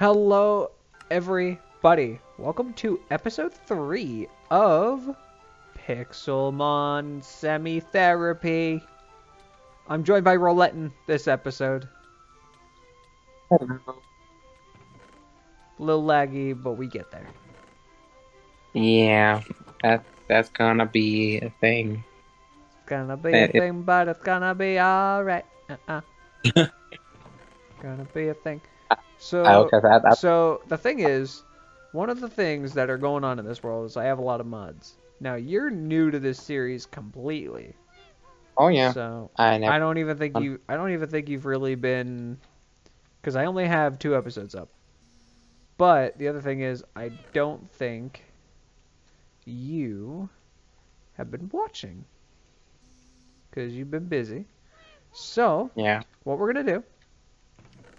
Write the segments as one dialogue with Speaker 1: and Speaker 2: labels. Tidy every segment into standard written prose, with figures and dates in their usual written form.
Speaker 1: Hello, everybody. Welcome to episode 3 of Pixelmon Semi-Therapy. I'm joined by Rolettin this episode.
Speaker 2: Hello.
Speaker 1: A little laggy, but we get there.
Speaker 2: Yeah, that's gonna be a thing.
Speaker 1: It's gonna be a thing, but it's gonna be alright. Gonna be a thing. So,
Speaker 2: Okay, that,
Speaker 1: so the thing is, one of the things that are going on in this world is I have a lot of mods. Now, you're new to this series completely.
Speaker 2: oh yeah,
Speaker 1: So
Speaker 2: I never.
Speaker 1: I don't even think you've really been, because I only have 2 episodes up. But the other thing is, I don't think you have been watching because you've been busy. So
Speaker 2: Yeah,
Speaker 1: what we're gonna do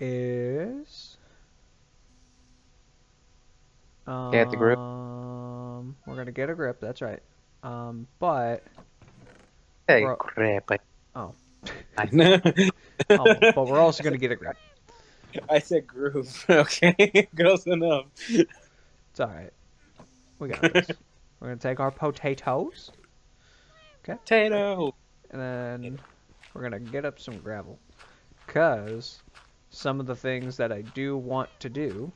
Speaker 1: is
Speaker 2: get the group.
Speaker 1: we're gonna get a grip. That's right. But
Speaker 2: Hey,
Speaker 1: we're
Speaker 2: crap!
Speaker 1: oh
Speaker 2: I know.
Speaker 1: but we're also gonna get a grip.
Speaker 2: I said group. Okay, close enough.
Speaker 1: It's all right. We got this. We're gonna take our potatoes. Okay.
Speaker 2: Potato.
Speaker 1: And then we're gonna get up some gravel. Cause some of the things that I do want to do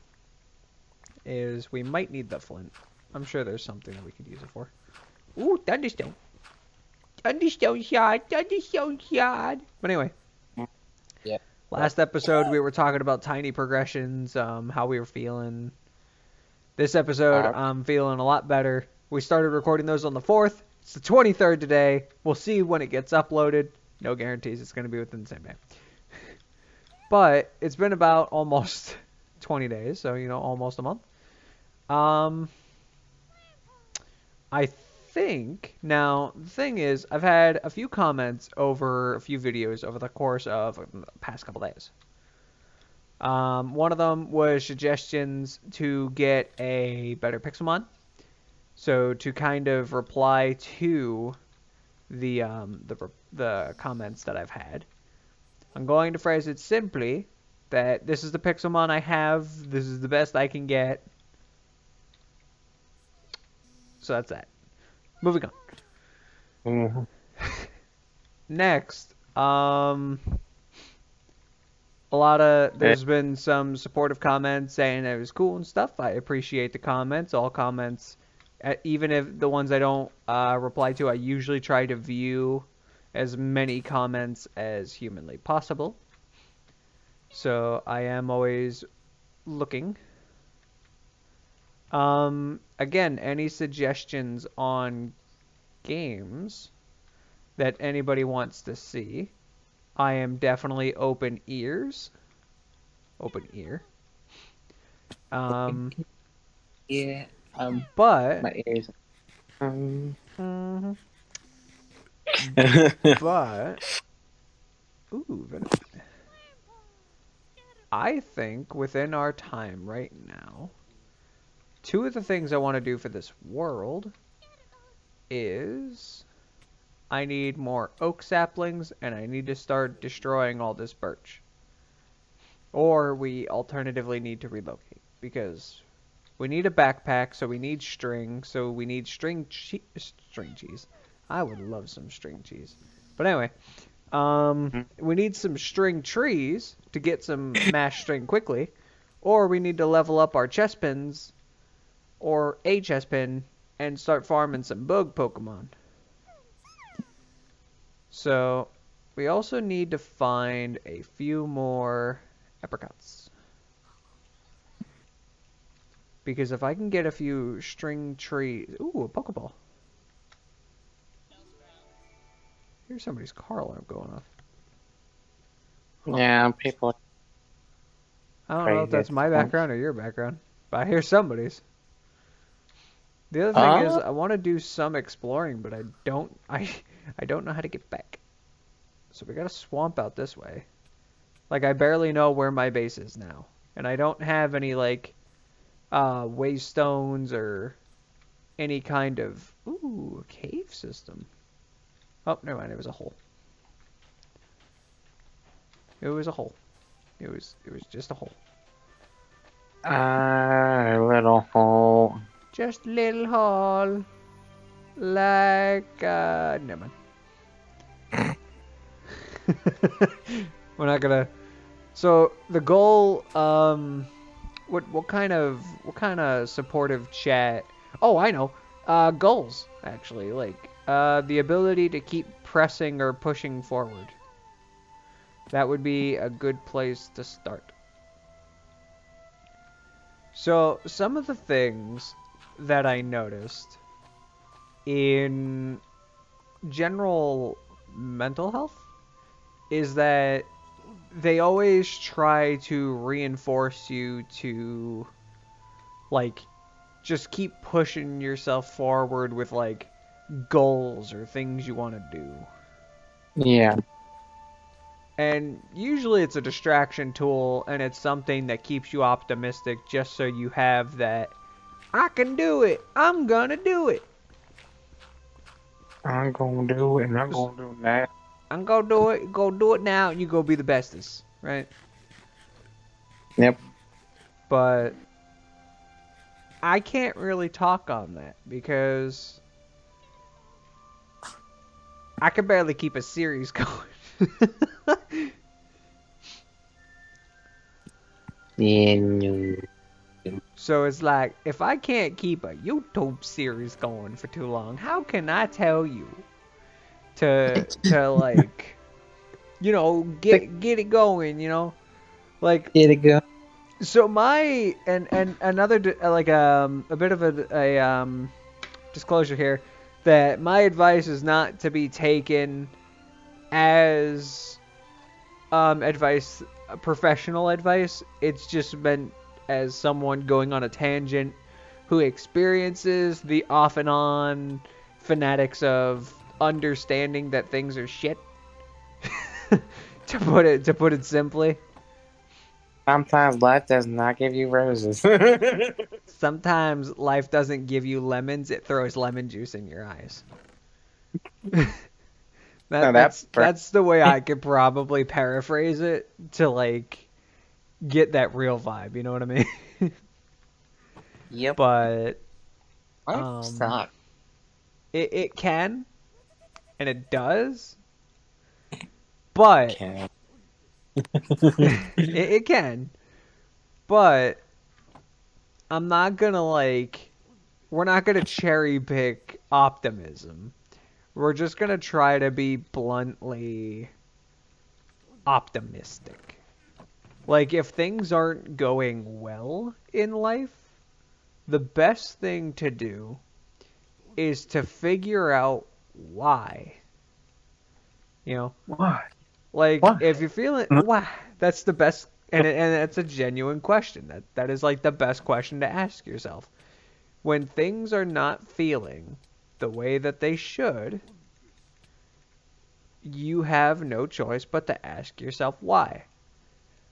Speaker 1: is we might need the flint. I'm sure there's something that we could use it for. Ooh, thunderstone. Thunderstone shot. Thunderstone shot. But anyway.
Speaker 2: Yeah.
Speaker 1: Last episode we were talking about tiny progressions, how we were feeling. This episode I'm feeling a lot better. We started recording those on the 4th. It's the 23rd today. We'll see when it gets uploaded. No guarantees it's going to be within the same day. But it's been about almost 20 days, so, almost a month. I think, now, the thing is, I've had a few comments over a few videos over the course of the past couple days. One of them was suggestions to get a better Pixelmon. So to kind of reply to the comments that I've had, I'm going to phrase it simply that this is the Pixelmon I have. This is the best I can get. So that's that. Moving on.
Speaker 2: Mm-hmm.
Speaker 1: Next, there's been some supportive comments saying it was cool and stuff. I appreciate the comments. All comments, even if the ones I don't reply to, I usually try to view as many comments as humanly possible. So I am always looking. Again, any suggestions on games that anybody wants to see, I am definitely open ears. Open ear.
Speaker 2: Yeah.
Speaker 1: But
Speaker 2: My ears.
Speaker 1: mhm. But ooh, I think within our time right now, 2 of the things I want to do for this world is I need more oak saplings and I need to start destroying all this birch. Or we alternatively need to relocate because we need a backpack, so we need string, so we need string cheese. I would love some string cheese. But anyway, we need some string trees to get some mashed string quickly, or we need to level up our chest pins or a chest pin and start farming some bug Pokemon. So we also need to find a few more apricots. Because if I can get a few string trees... Ooh, a Pokeball. Here's somebody's car alarm going off.
Speaker 2: Yeah, people.
Speaker 1: I don't know if that's my background or your background, but I hear somebody's. The other thing is, I want to do some exploring, but I don't know how to get back. So we got a swamp out this way. Like, I barely know where my base is now. And I don't have any, like, waystones or any kind of... Ooh, a cave system. Oh, never mind, it was a hole. It was a hole. It was just a hole.
Speaker 2: A little hole.
Speaker 1: Just a little hole. Like, never mind. We're not gonna. So the goal, what kind of supportive chat? Oh, I know. Goals actually, like the ability to keep pressing or pushing forward. That would be a good place to start. So some of the things that I noticed in general mental health is that they always try to reinforce you to like just keep pushing yourself forward with like goals or things you want to do.
Speaker 2: Yeah.
Speaker 1: And usually it's a distraction tool and it's something that keeps you optimistic just so you have that I can do it. I'm gonna do it.
Speaker 2: I'm gonna do it, and I'm gonna do that.
Speaker 1: I'm gonna do it. Go do it now and you go be the bestest, right?
Speaker 2: Yep.
Speaker 1: But I can't really talk on that because I can barely keep a series going.
Speaker 2: Yeah. No.
Speaker 1: So it's like, if I can't keep a YouTube series going for too long, how can I tell you to like, get it going, Like,
Speaker 2: Here to go.
Speaker 1: so my and another like a bit of a disclosure here that my advice is not to be taken as advice, professional advice. It's just meant as someone going on a tangent who experiences the off and on fanatics of understanding that things are shit. to put it simply.
Speaker 2: Sometimes life does not give you roses.
Speaker 1: Sometimes life doesn't give you lemons, it throws lemon juice in your eyes.
Speaker 2: No,
Speaker 1: That's the way I could probably paraphrase it to like get that real vibe, you know what I mean?
Speaker 2: Yep.
Speaker 1: But
Speaker 2: Life sucks.
Speaker 1: it can and it does, but
Speaker 2: Okay.
Speaker 1: it can, but I'm not gonna like we're not gonna cherry pick optimism. We're just gonna try to be bluntly optimistic. Like, if things aren't going well in life, the best thing to do is to figure out why. You know,
Speaker 2: What?
Speaker 1: like
Speaker 2: What?
Speaker 1: if you're feeling why, that's the best, and that's a genuine question. That is like the best question to ask yourself. When things are not feeling the way that they should, you have no choice but to ask yourself why.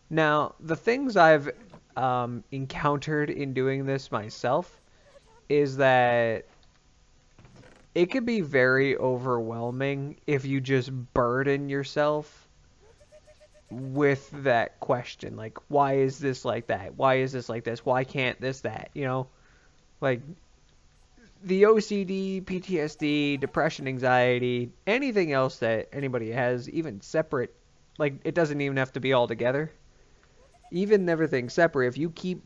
Speaker 1: Now, the things I've encountered in doing this myself is that it could be very overwhelming if you just burden yourself with that question. Like, why is this like that? Why is this like this? Why can't this that? Like the OCD, PTSD, depression, anxiety, anything else that anybody has, even separate, like it doesn't even have to be all together. Even everything separate, if you keep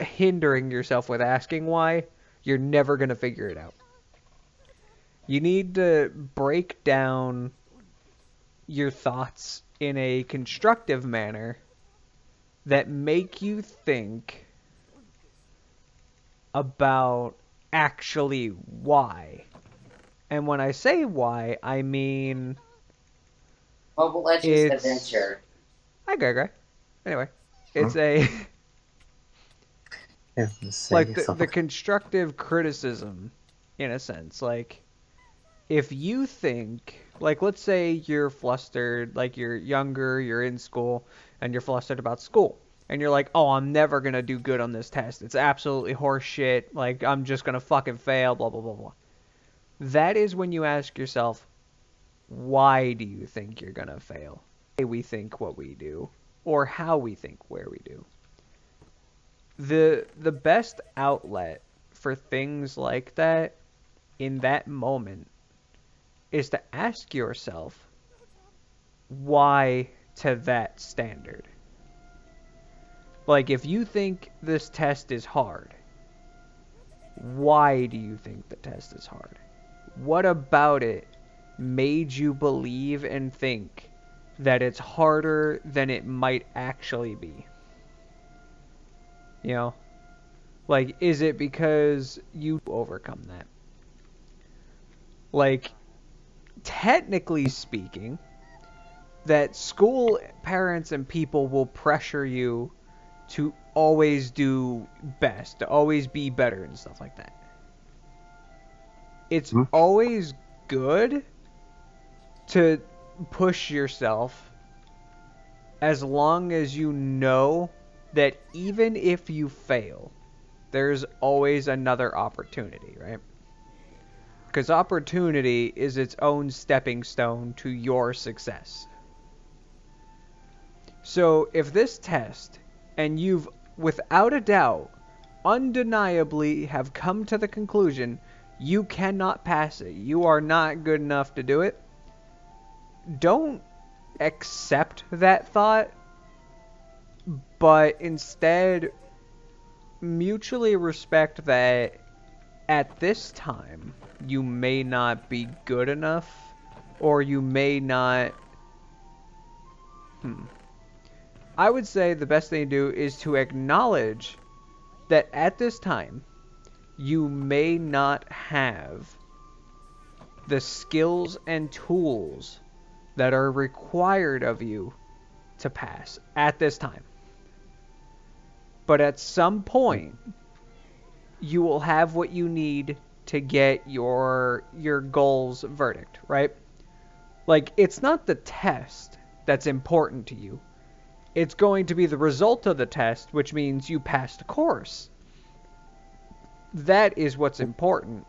Speaker 1: hindering yourself with asking why, you're never going to figure it out. You need to break down your thoughts in a constructive manner that make you think about actually why. And when I say why, I mean
Speaker 3: Mobile Legends Adventure.
Speaker 1: Hi, Greg. Anyway, it's a
Speaker 2: Yeah,
Speaker 1: like the constructive criticism, in a sense. Like, if you think, like, let's say you're flustered, like you're younger, you're in school, and you're flustered about school. And you're like, oh, I'm never going to do good on this test. It's absolutely horseshit. Like, I'm just going to fucking fail, blah, blah, blah, blah. That is when you ask yourself, why do you think you're going to fail? Why we think what we do, or how we think where we do. the best outlet for things like that in that moment is to ask yourself why to that standard. Like, if you think this test is hard, why do you think the test is hard? What about it made you believe and think that it's harder than it might actually be? You know? Like, is it because you overcome that? Like, technically speaking, that school parents and people will pressure you to always do best, to always be better and stuff like that. It's always good to push yourself as long as you know that even if you fail, there's always another opportunity, right? Because opportunity is its own stepping stone to your success. So if this test, and you've without a doubt, undeniably have come to the conclusion you cannot pass it, you are not good enough to do it, don't accept that thought, but instead mutually respect that at this time you may not be good enough, or you may not... I would say the best thing to do is to acknowledge that at this time you may not have the skills and tools that are required of you to pass at this time. But at some point, you will have what you need to get your goals verdict, right? Like, it's not the test that's important to you. It's going to be the result of the test, which means you passed the course. That is what's important.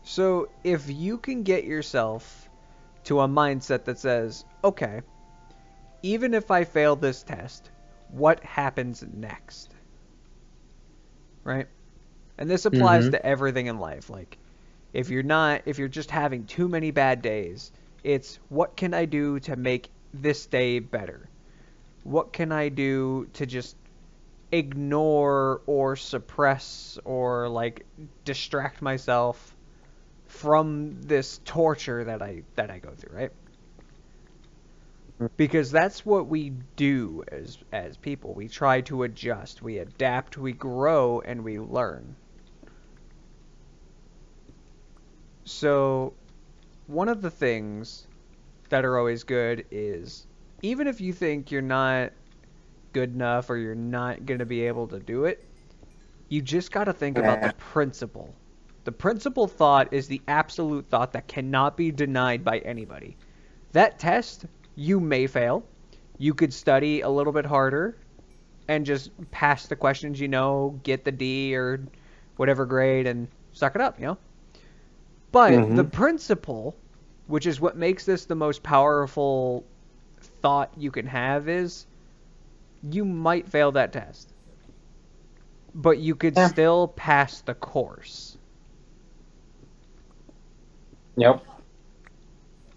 Speaker 1: So if you can get yourself to a mindset that says, okay, even if I fail this test, what happens next? Right? And this applies to everything in life. Like, if you're just having too many bad days, it's what can I do to make this day better? What can I do to just ignore or suppress or like distract myself from this torture that I go through, right? Because that's what we do as people. We try to adjust, we adapt, we grow, and we learn. So one of the things that are always good is, even if you think you're not good enough or you're not going to be able to do it, you just got to think about the principle. The principle thought is the absolute thought that cannot be denied by anybody. That test, you may fail. You could study a little bit harder and just pass the questions you know, get the D or whatever grade and suck it up, you know? But the principle, which is what makes this the most powerful thought you can have, is you might fail that test, but you could still pass the course.
Speaker 2: Yep.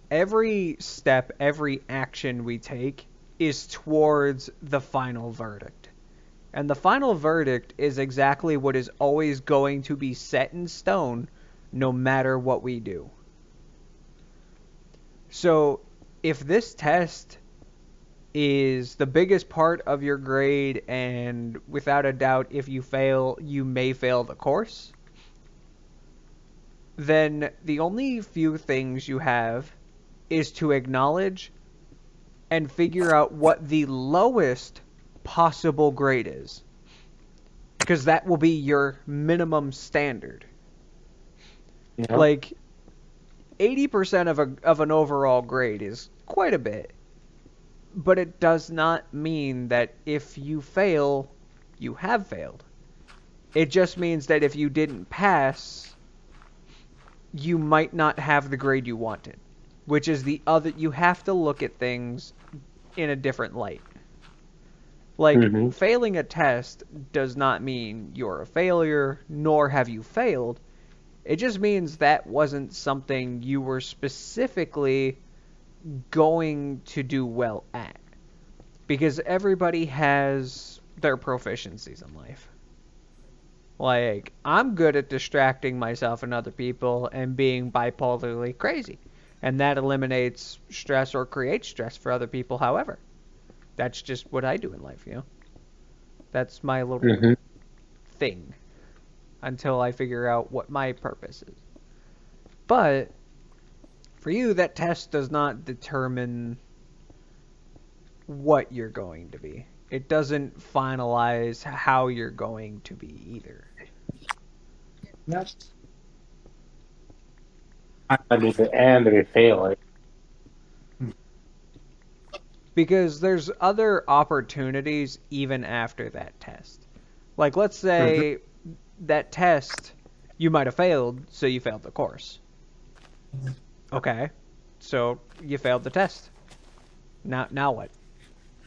Speaker 1: Every step, every action we take is towards the final verdict. And the final verdict is exactly what is always going to be set in stone no matter what we do. So if this test is the biggest part of your grade, and without a doubt, if you fail, you may fail the course, then the only few things you have is to acknowledge and figure out what the lowest possible grade is. Because that will be your minimum standard. Yep. Like, 80% of an overall grade is quite a bit. But it does not mean that if you fail, you have failed. It just means that if you didn't pass, you might not have the grade you wanted. Which is the other... You have to look at things in a different light. Like,
Speaker 4: Mm-hmm.
Speaker 1: failing a test does not mean you're a failure, nor have you failed. It just means that wasn't something you were specifically going to do well at. Because everybody has their proficiencies in life. Like, I'm good at distracting myself and other people and being bipolarly crazy. And that eliminates stress or creates stress for other people, however. That's just what I do in life, you know? That's my little
Speaker 4: Mm-hmm.
Speaker 1: thing. Until I figure out what my purpose is. But, for you, that test does not determine what you're going to be. It doesn't finalize how you're going to be either.
Speaker 4: Yes. I mean, the end we fail it.
Speaker 1: Because there's other opportunities even after that test. Like, let's say that test, you might have failed, so you failed the course. Okay, so you failed the test. Now what?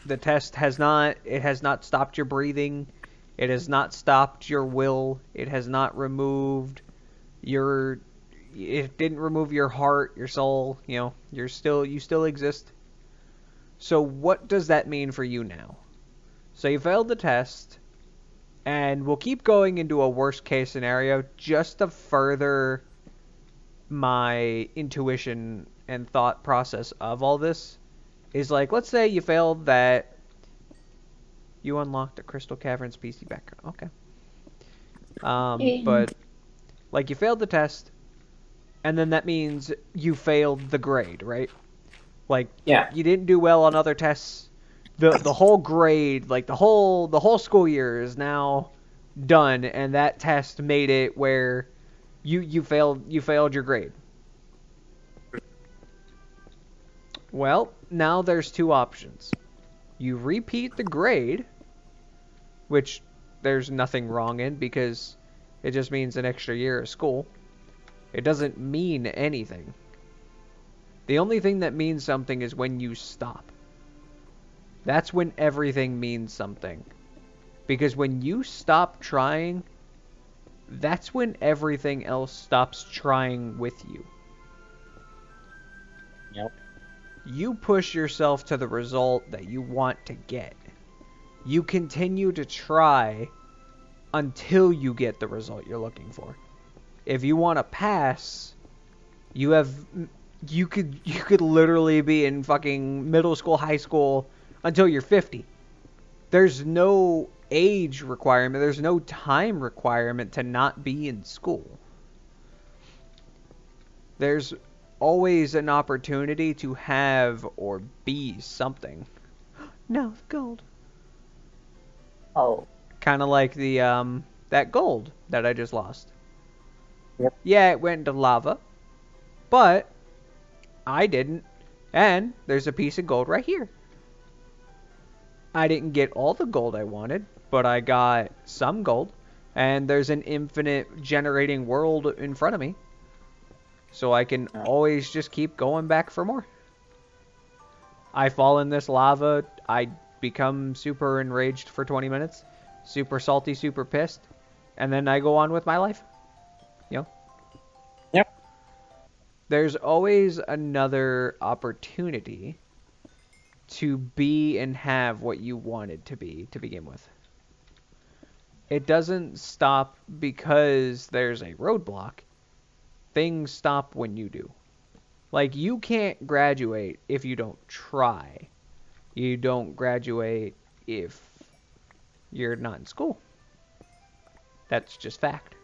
Speaker 1: The test has not stopped your breathing. It has not stopped your will. It has not removed your, it didn't remove your heart, your soul, you know, you still exist. So what does that mean for you now? So you failed the test, and we'll keep going into a worst case scenario just to further my intuition and thought process of all this. Is like, let's say you failed that, you unlocked a Crystal Caverns PC background. Okay. But, like, you failed the test, and then that means you failed the grade, right? Like,
Speaker 2: Yeah.
Speaker 1: you didn't do well on other tests. The whole grade, like, the whole school year is now done, and that test made it where you failed your grade. Well, now there's two options. You repeat the grade, which there's nothing wrong in because it just means an extra year of school. It doesn't mean anything. The only thing that means something is when you stop. That's when everything means something. Because when you stop trying, that's when everything else stops trying with you.
Speaker 2: Yep.
Speaker 1: You push yourself to the result that you want to get. You continue to try until you get the result you're looking for. If you want to pass, you could literally be in fucking middle school, high school until you're 50. There's no age requirement, there's no time requirement to not be in school. There's always an opportunity to have or be something. No, gold.
Speaker 3: Oh.
Speaker 1: Kind of like the that gold that I just lost.
Speaker 2: Yep.
Speaker 1: Yeah, it went into lava, but I didn't. And there's a piece of gold right here. I didn't get all the gold I wanted, but I got some gold. And there's an infinite generating world in front of me. So I can always just keep going back for more. I fall in this lava, I become super enraged for 20 minutes, super salty, super pissed, and then I go on with my life. You know?
Speaker 2: Yep.
Speaker 1: There's always another opportunity to be and have what you wanted to be to begin with. It doesn't stop because there's a roadblock. Things stop when you do. Like, you can't graduate if you don't try. You don't graduate if you're not in school. That's just fact.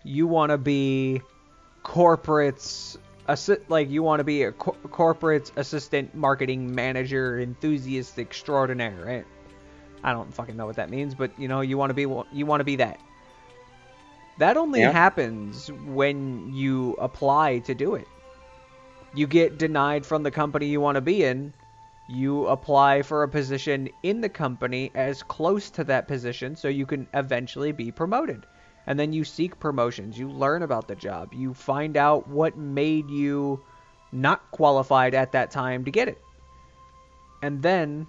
Speaker 1: You want to be corporate's you want to be a corporate assistant marketing manager enthusiast extraordinaire, right? I don't fucking know what that means, but you know, you want to be that. That only happens when you apply to do it. You get denied from the company you want to be in. You apply for a position in the company as close to that position so you can eventually be promoted. And then you seek promotions. You learn about the job. You find out what made you not qualified at that time to get it. And then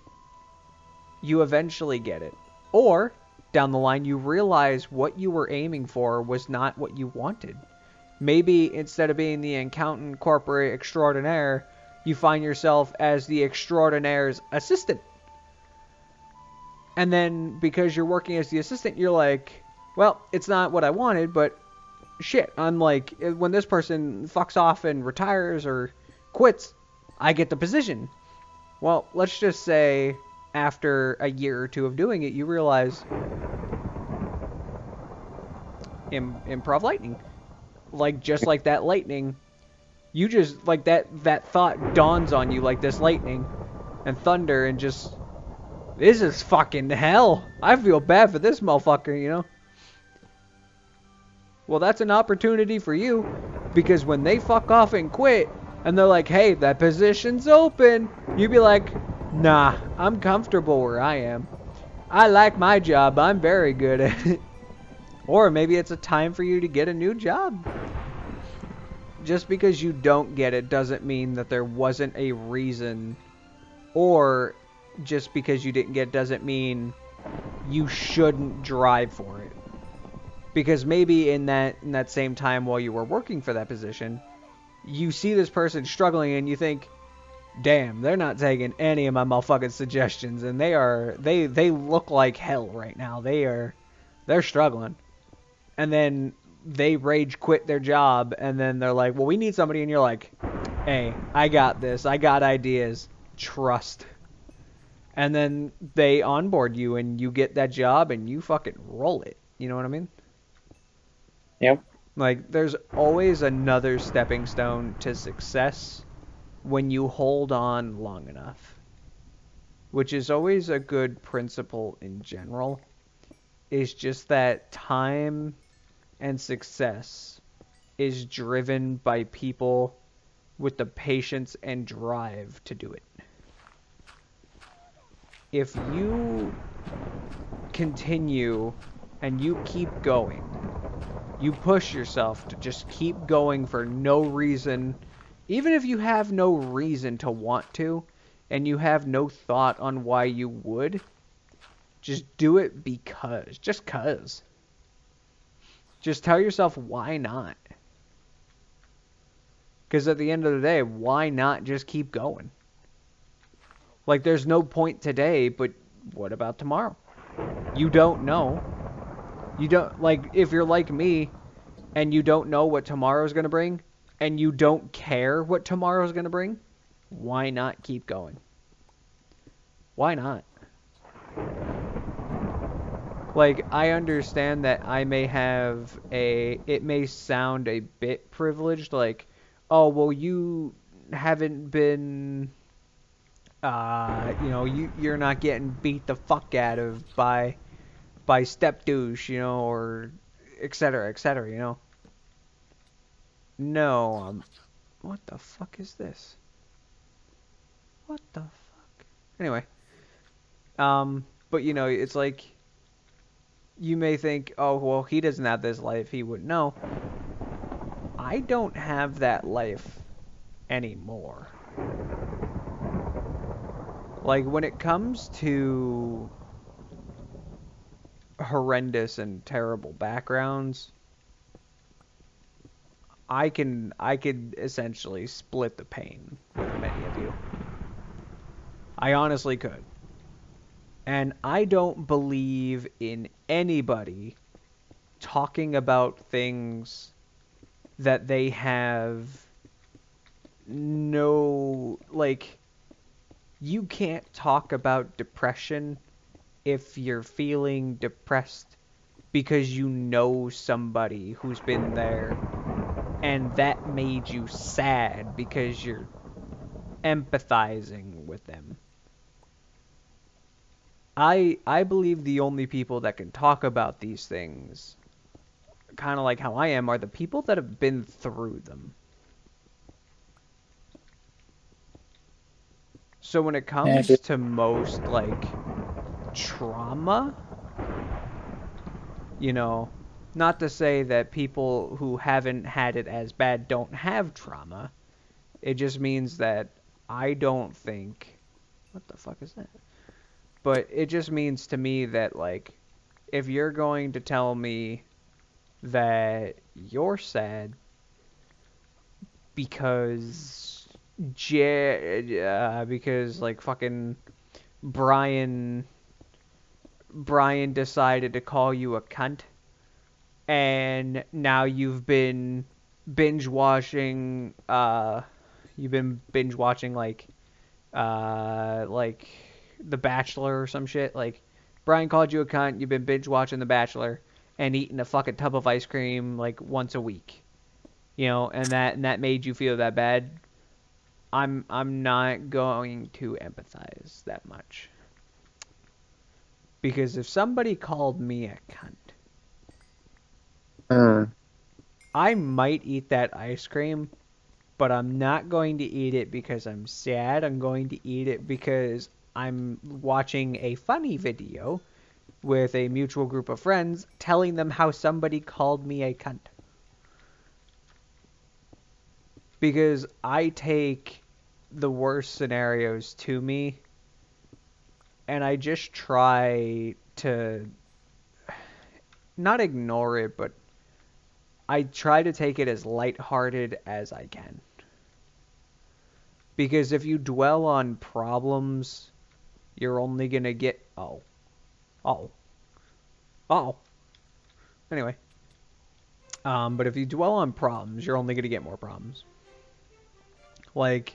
Speaker 1: you eventually get it. Or, down the line, you realize what you were aiming for was not what you wanted. Maybe instead of being the accountant corporate extraordinaire, you find yourself as the extraordinaire's assistant. And then, because you're working as the assistant, you're like, well, it's not what I wanted, but shit, I'm like, when this person fucks off and retires or quits, I get the position. Well, let's just say after a year or two of doing it, you realize improv lightning. Like, just like that lightning, you just, like, that thought dawns on you like this lightning and thunder and just, this is fucking hell. I feel bad for this motherfucker, you know? Well, that's an opportunity for you, because when they fuck off and quit, and they're like, hey, that position's open, you'd be like, nah, I'm comfortable where I am. I like my job, I'm very good at it. Or maybe it's a time for you to get a new job. Just because you don't get it doesn't mean that there wasn't a reason, or just because you didn't get it doesn't mean you shouldn't drive for it. Because maybe in that same time while you were working for that position, you see this person struggling and you think, damn, they're not taking any of my motherfucking suggestions, and they look like hell right now. They're struggling. And then they rage quit their job, and then they're like, well, we need somebody, and you're like, hey, I got this. I got ideas. Trust. And then they onboard you, and you get that job, and you fucking roll it. You know what I mean?
Speaker 2: Yep.
Speaker 1: Like, there's always another stepping stone to success when you hold on long enough. Which is always a good principle in general. Is just that time and success is driven by people with the patience and drive to do it. If you continue and you keep going, you push yourself to just keep going for no reason, even if you have no reason to want to, and you have no thought on why you would, just do it because. Just 'cause. Just tell yourself, why not? Because at the end of the day, why not just keep going? Like, there's no point today, but what about tomorrow? You don't know. You don't, like, if you're like me, and you don't know what tomorrow's going to bring, and you don't care what tomorrow's going to bring, why not keep going? Why not? Like, I understand that I may have it may sound a bit privileged, like, oh, well, you haven't been, you know, you're not getting beat the fuck out of by step douche, you know, or et cetera, you know. No, what the fuck is this? What the fuck? Anyway, but you know, it's like, you may think, oh, well, he doesn't have this life, he wouldn't know. I don't have that life anymore. Like, when it comes to horrendous and terrible backgrounds, I could essentially split the pain with many of you. I honestly could. And I don't believe in anybody talking about things that they have no, like, you can't talk about depression if you're feeling depressed because you know somebody who's been there and that made you sad because you're empathizing with them. I believe the only people that can talk about these things, kind of like how I am, are the people that have been through them. So when it comes to most, like, trauma, you know, not to say that people who haven't had it as bad don't have trauma. It just means that I don't think... What the fuck is that? But it just means to me that, like, if you're going to tell me that you're sad because because like fucking Brian decided to call you a cunt, and now you've been binge watching like The Bachelor or some shit. Like, Brian called you a cunt, you've been binge watching The Bachelor and eating a fucking tub of ice cream like once a week. You know, and that made you feel that bad. I'm not going to empathize that much. Because if somebody called me a cunt, I might eat that ice cream, but I'm not going to eat it because I'm sad. I'm going to eat it because I'm watching a funny video with a mutual group of friends telling them how somebody called me a cunt. Because I take the worst scenarios to me, and I just try to not ignore it, but I try to take it as lighthearted as I can. Because if you dwell on problems, you're only gonna get anyway. But if you dwell on problems, you're only gonna get more problems. Like,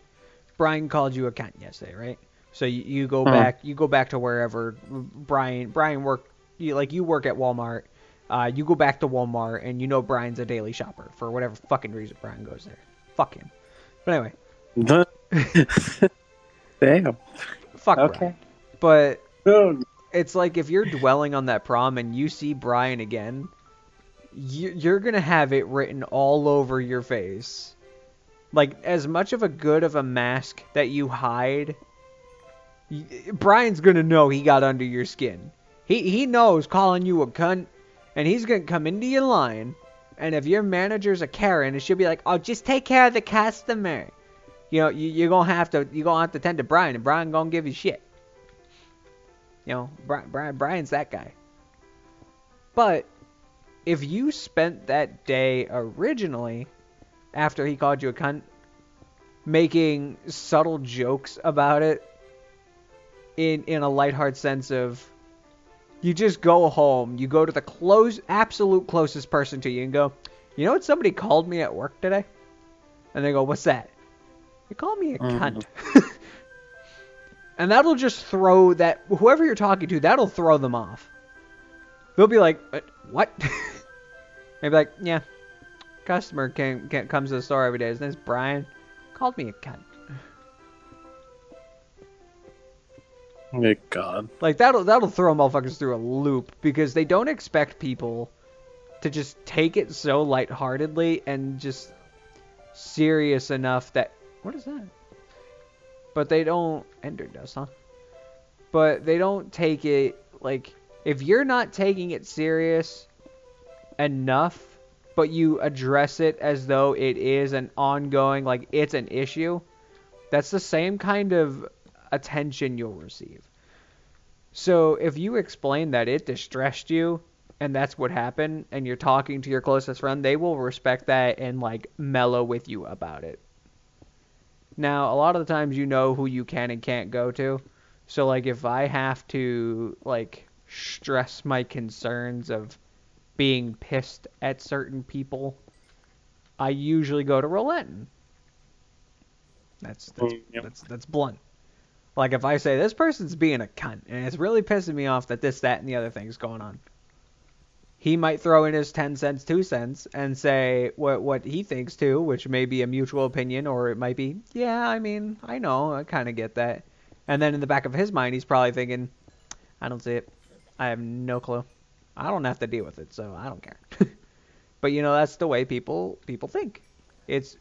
Speaker 1: Brian called you a cunt yesterday, right? So you go back to wherever Brian worked. You work at Walmart. You go back to Walmart, and you know Brian's a daily shopper for whatever fucking reason Brian goes there. Fuck him. But anyway.
Speaker 2: Damn.
Speaker 1: Fuck
Speaker 2: Okay.
Speaker 1: Brian. But it's like if you're dwelling on that problem and you see Brian again, you're gonna have it written all over your face. Like, as much of a mask that you hide, Brian's gonna know he got under your skin. He knows calling you a cunt, and he's gonna come into your line, and if your manager's a Karen, she'll be like, "Oh, just take care of the customer." You know, you're gonna have to tend to Brian, and Brian gonna give you shit. You know, Brian's that guy. But if you spent that day originally, after he called you a cunt, making subtle jokes about it in a lighthearted sense of, you just go home, you go to the absolute closest person to you and go, "You know what somebody called me at work today?" And they go, "What's that?" "They called me a cunt." And that'll just throw whoever you're talking to, that'll throw them off. They'll be like, "What?" They'll be like, "Yeah, customer comes to the store every day. His name's Brian. Called me a cunt."
Speaker 2: Oh, God.
Speaker 1: Like, that'll throw motherfuckers through a loop, because they don't expect people to just take it so lightheartedly and just serious enough that... What is that? But they don't... Ender does, huh? But they don't take it... Like, if you're not taking it serious enough, but you address it as though it is an ongoing, like, it's an issue, that's the same kind of attention you'll receive. So if you explain that it distressed you, and that's what happened, and you're talking to your closest friend, they will respect that and, like, mellow with you about it. Now, a lot of the times you know who you can and can't go to. So, like, if I have to, like, stress my concerns of being pissed at certain people, I usually go to relenting. That's blunt. Like, if I say, this person's being a cunt, and it's really pissing me off that this, that, and the other thing's going on, he might throw in his 10 cents, 2 cents, and say what he thinks too, which may be a mutual opinion, or it might be, yeah, I mean, I know, I kind of get that. And then in the back of his mind, he's probably thinking, I don't see it. I have no clue. I don't have to deal with it, so I don't care. But, you know, that's the way people think. It's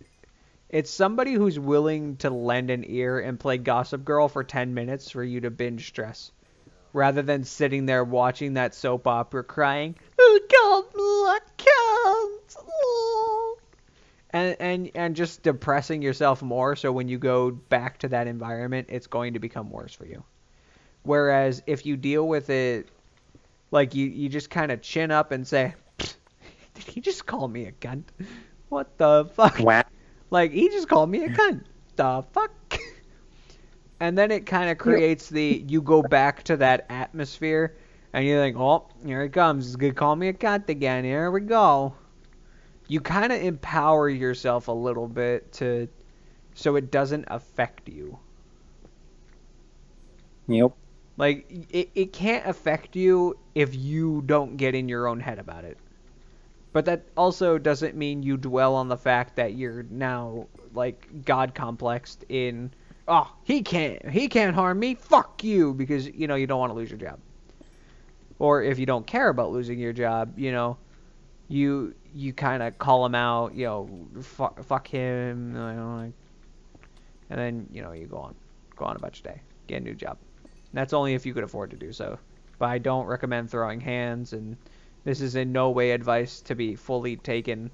Speaker 1: somebody who's willing to lend an ear and play Gossip Girl for 10 minutes for you to binge stress, rather than sitting there watching that soap opera crying, "Oh God, can't," oh. And just depressing yourself more, so when you go back to that environment, it's going to become worse for you. Whereas if you deal with it, like you just kind of chin up and say, did he just call me a cunt? What the fuck?
Speaker 2: Wow.
Speaker 1: Like, he just called me a cunt. The fuck? And then it kind of creates you go back to that atmosphere, and you think, oh, here he comes. He's going to call me a cunt again. Here we go. You kind of empower yourself a little bit so it doesn't affect you.
Speaker 2: Yep.
Speaker 1: Like, it can't affect you if you don't get in your own head about it. But that also doesn't mean you dwell on the fact that you're now, like, God complexed in, oh, he can't harm me, fuck you, because, you don't want to lose your job. Or if you don't care about losing your job, you kind of call him out, fuck him, and then, you go on about your day, get a new job. And that's only if you could afford to do so. But I don't recommend throwing hands, and this is in no way advice to be fully taken.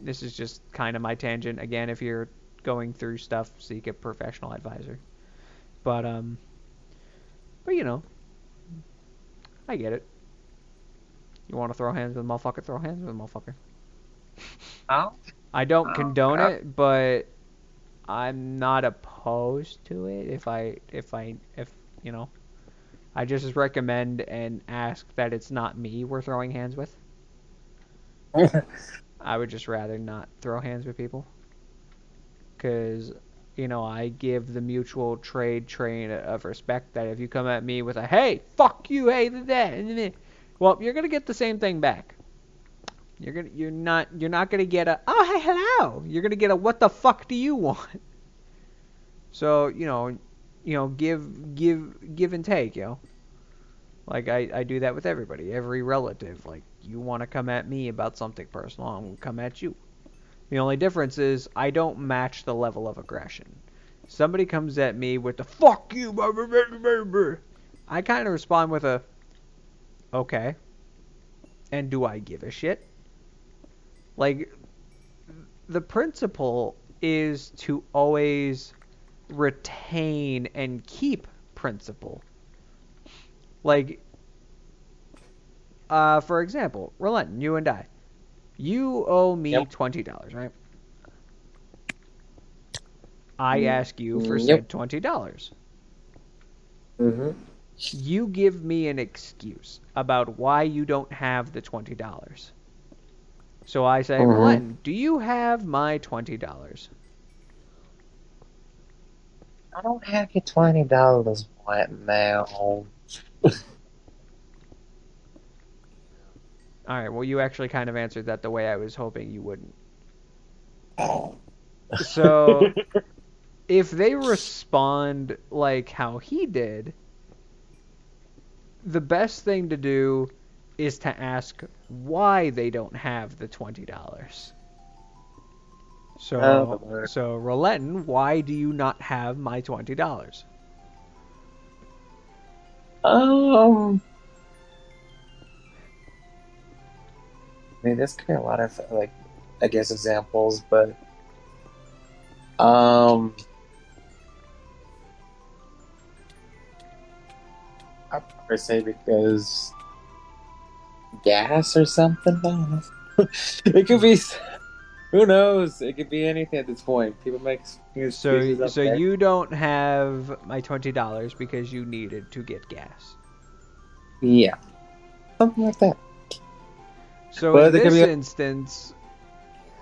Speaker 1: This is just kind of my tangent. Again, if you're going through stuff, seek a professional advisor. But I get it. You want to throw hands with a motherfucker? Throw hands with a motherfucker.
Speaker 2: Oh.
Speaker 1: I don't condone it, but I'm not opposed to it. If I just recommend and ask that it's not me we're throwing hands with. I would just rather not throw hands with people. Because, I give the mutual trade train of respect that if you come at me with a, hey, fuck you, hey, that, well, you're going to get the same thing back. You're not going to get a, oh, hey, hello. You're going to get a, what the fuck do you want? So, give and take, Like, I do that with everybody, every relative. Like, you want to come at me about something personal, I'm going to come at you. The only difference is I don't match the level of aggression. Somebody comes at me with the, fuck you, blah, blah, blah, blah, blah. I kind of respond with a, okay. And do I give a shit? Like, the principle is to always retain and keep principle. Like, for example, Roland, you and I. You owe me $20, right? I ask you for said $20.
Speaker 2: Mm-hmm.
Speaker 1: You give me an excuse about why you don't have the $20. So I say, Roland, do you have my $20?
Speaker 2: I don't have your $20 right now.
Speaker 1: Alright, well, you actually kind of answered that the way I was hoping you wouldn't. So, if they respond like how he did, the best thing to do is to ask why they don't have the $20. So, Roletten, why do you not have my $20?
Speaker 2: I mean, there's kind of a lot of, I guess, examples, but, I'd probably say because gas or something. I don't know. It could be, who knows? It could be anything at this point. People make excuses.
Speaker 1: So you don't have my $20 because you needed to get gas.
Speaker 2: Yeah, something like that.
Speaker 1: So in this instance,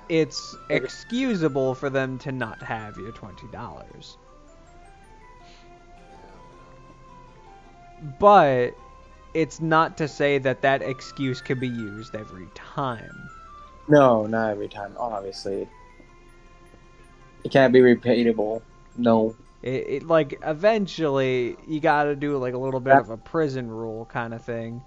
Speaker 1: it's excusable for them to not have your $20. But it's not to say that that excuse can be used every time.
Speaker 2: No, not every time. Obviously, it can't be repeatable. No.
Speaker 1: It like eventually you got to do like a little bit of a prison rule kind of thing.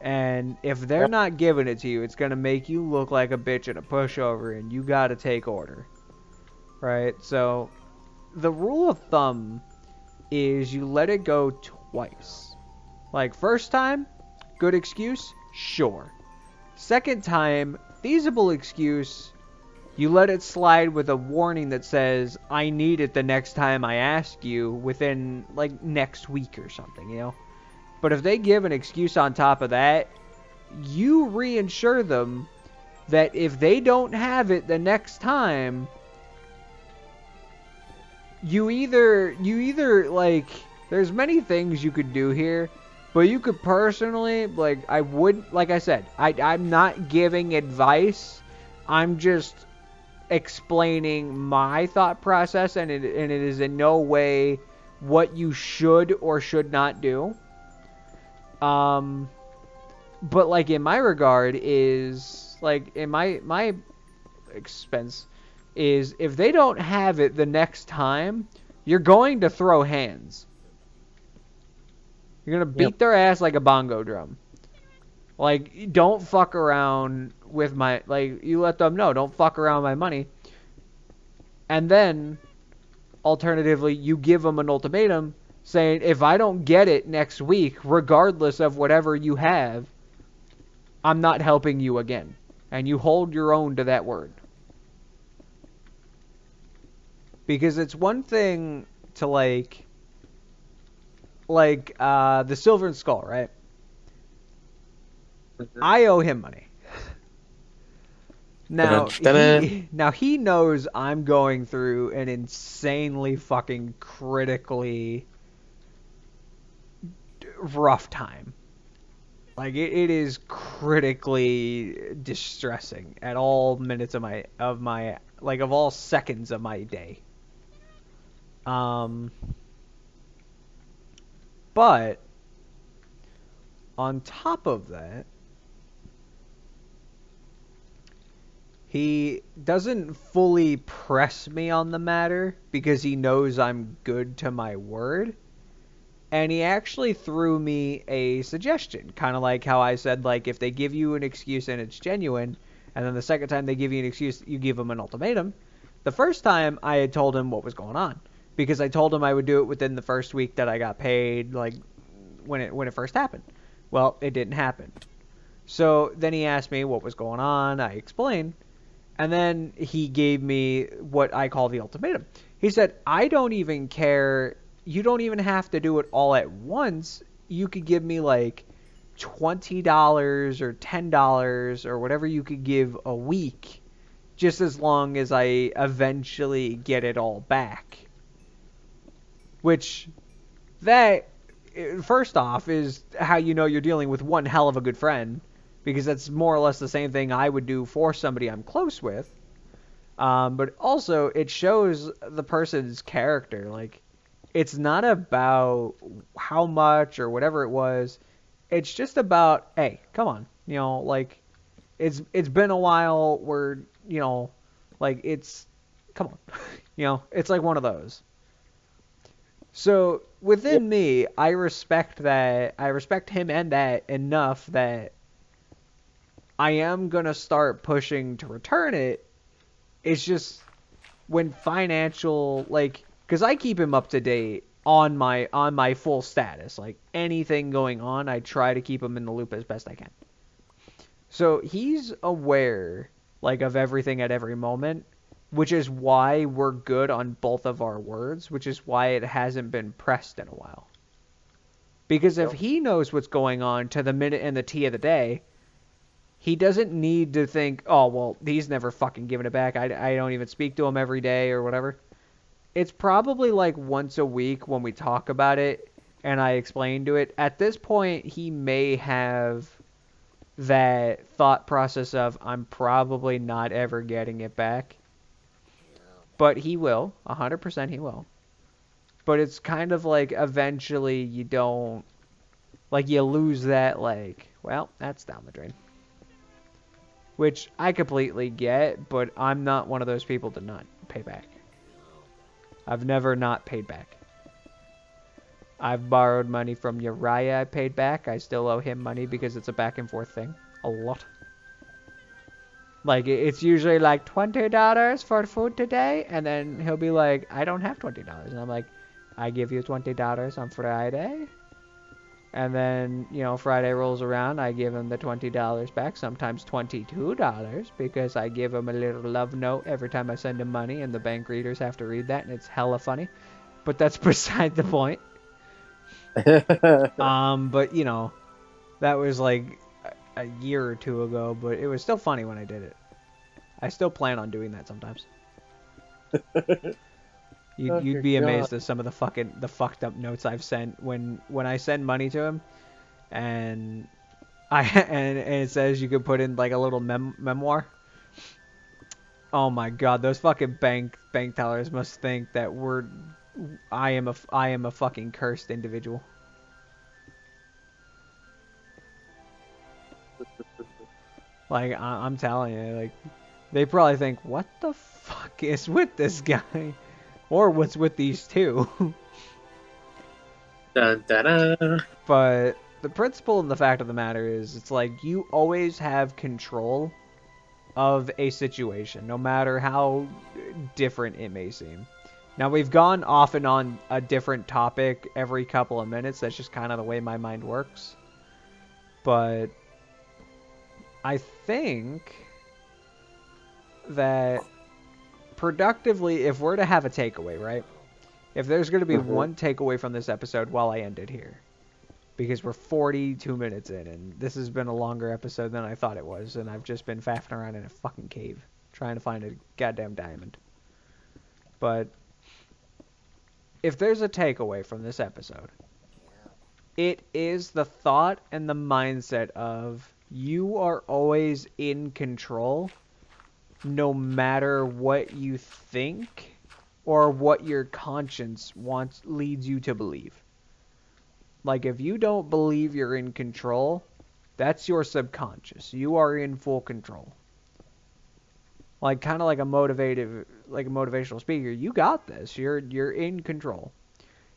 Speaker 1: And if they're not giving it to you, it's going to make you look like a bitch and a pushover, and you got to take order. Right? So, the rule of thumb is you let it go twice. Like, first time, good excuse, sure. Second time, feasible excuse, You let it slide with a warning that says, I need it the next time I ask you within, like, next week or something, you know? But if they give an excuse on top of that, you reinsure them that if they don't have it the next time, you either, like, there's many things you could do here, but you could personally, like, I would, like I said, I'm not giving advice, I'm just explaining my thought process, and it is in no way what you should or should not do. But like in my regard is like in my expense is if they don't have it the next time, you're going to throw hands. You're gonna beat their ass like a bongo drum. Like, don't fuck around with my, like, you let them know, don't fuck around with my money. And then, alternatively, you give them an ultimatum saying, if I don't get it next week, regardless of whatever you have, I'm not helping you again. And you hold your own to that word. Because it's one thing to, like the Silver and Skull, right? I owe him money. Now he knows I'm going through an insanely fucking critically rough time. Like it is critically distressing at all minutes of my like of all seconds of my day. But on top of that, he doesn't fully press me on the matter because he knows I'm good to my word. And he actually threw me a suggestion, kind of like how I said, like, if they give you an excuse and it's genuine, and then the second time they give you an excuse, you give them an ultimatum. The first time, I had told him what was going on, because I told him I would do it within the first week that I got paid, like, when it first happened. Well, it didn't happen. So then he asked me what was going on, I explained, and then he gave me what I call the ultimatum. He said, I don't even care. You don't even have to do it all at once. You could give me like $20 or $10 or whatever you could give a week, just as long as I eventually get it all back. Which, that, first off, is how you know you're dealing with one hell of a good friend, because that's more or less the same thing I would do for somebody I'm close with. But also, it shows the person's character. Like, it's not about how much or whatever it was. It's just about, hey, come on. You know, like, it's been a while where, you know, like, it's, come on. You know, it's like one of those. So, within me, I respect that. I respect him and that enough that I am going to start pushing to return it. It's just when financial, like, because I keep him up to date on my full status. Like, anything going on, I try to keep him in the loop as best I can. So he's aware, like, of everything at every moment, which is why we're good on both of our words, which is why it hasn't been pressed in a while. Because if he knows what's going on to the minute and the T of the day, he doesn't need to think, oh, well, he's never fucking giving it back. I don't even speak to him every day or whatever. It's probably like once a week when we talk about it and I explain to it. At this point, he may have that thought process of, I'm probably not ever getting it back. But he will. 100% he will. But it's kind of like eventually you don't, like, you lose that, like, well, that's down the drain. Which I completely get, but I'm not one of those people to not pay back. I've never not paid back. I've borrowed money from Uriah, I paid back. I still owe him money because it's a back and forth thing. A lot. Like, it's usually like $20 for food today, and then he'll be like, I don't have $20. And I'm like, I give you $20 on Friday. And then, you know, Friday rolls around, I give him the $20 back, sometimes $22, because I give him a little love note every time I send him money, and the bank readers have to read that, and it's hella funny. But that's beside the point. But, you know, that was like a year or two ago, but it was still funny when I did it. I still plan on doing that sometimes. You'd be amazed at some of the fucked up notes I've sent when I send money to him, and and it says you could put in like a little memoir. Oh my god, those fucking bank tellers must think that I am a fucking cursed individual. Like I'm telling you, like they probably think, what the fuck is with this guy? Or what's with these two?
Speaker 2: Dun, dun, dun.
Speaker 1: But the principle and the fact of the matter is, it's like you always have control of a situation, no matter how different it may seem. Now, we've gone off and on a different topic every couple of minutes. That's just kind of the way my mind works. But I think that productively, if we're to have a takeaway, right? If there's going to be one takeaway from this episode while I end it here, because we're 42 minutes in, and this has been a longer episode than I thought it was, and I've just been faffing around in a fucking cave trying to find a goddamn diamond. But if there's a takeaway from this episode, it is the thought and the mindset of you are always in control, no matter what you think or what your conscience leads you to believe. Like, if you don't believe you're in control, that's your subconscious. You are in full control. Like, kind of like a motivational speaker. You got this. You're in control.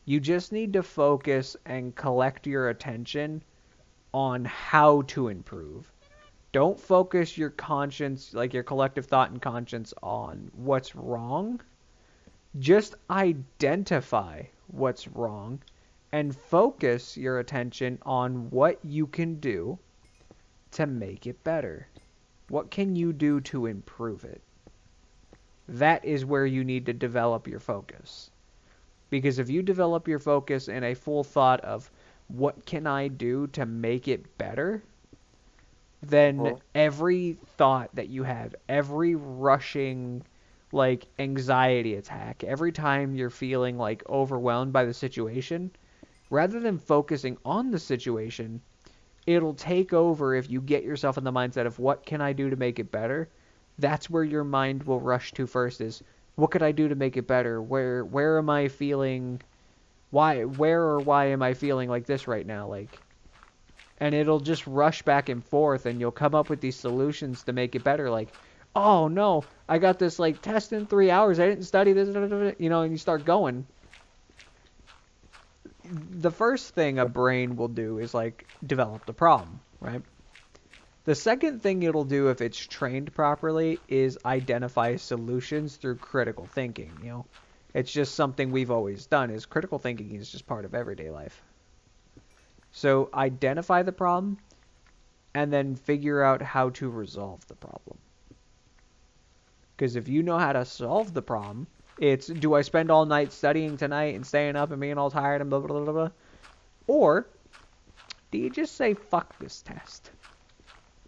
Speaker 1: You just need to focus and collect your attention on how to improve. Don't focus your conscience, like your collective thought and conscience, on what's wrong. Just identify what's wrong and focus your attention on what you can do to make it better. What can you do to improve it? That is where you need to develop your focus. Because if you develop your focus in a full thought of what can I do to make it better, then every thought that you have, every rushing like anxiety attack, every time you're feeling like overwhelmed by the situation, rather than focusing on the situation, it'll take over if you get yourself in the mindset of what can I do to make it better. That's where your mind will rush to first, is what could I do to make it better? Where am I feeling, why am I feeling like this right now? Like, and it'll just rush back and forth, and you'll come up with these solutions to make it better. Like, oh no, I got this like test in 3 hours. I didn't study this, you know, and you start going. The first thing a brain will do is like develop the problem, right? The second thing it'll do, if it's trained properly, is identify solutions through critical thinking. You know, it's just something we've always done. Is critical thinking is just part of everyday life. So identify the problem and then figure out how to resolve the problem. Because if you know how to solve the problem, it's, do I spend all night studying tonight and staying up and being all tired and blah, blah, blah, blah? Or do you just say, fuck this test?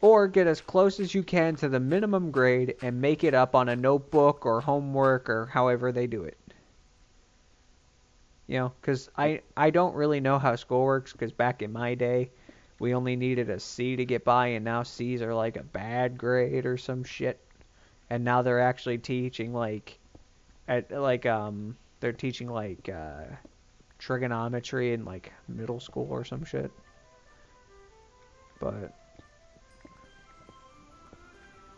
Speaker 1: Or get as close as you can to the minimum grade and make it up on a notebook or homework or however they do it. You know, because I don't really know how school works, because back in my day, we only needed a C to get by, and now C's are like a bad grade or some shit. And now they're actually teaching they're teaching like trigonometry in like middle school or some shit. But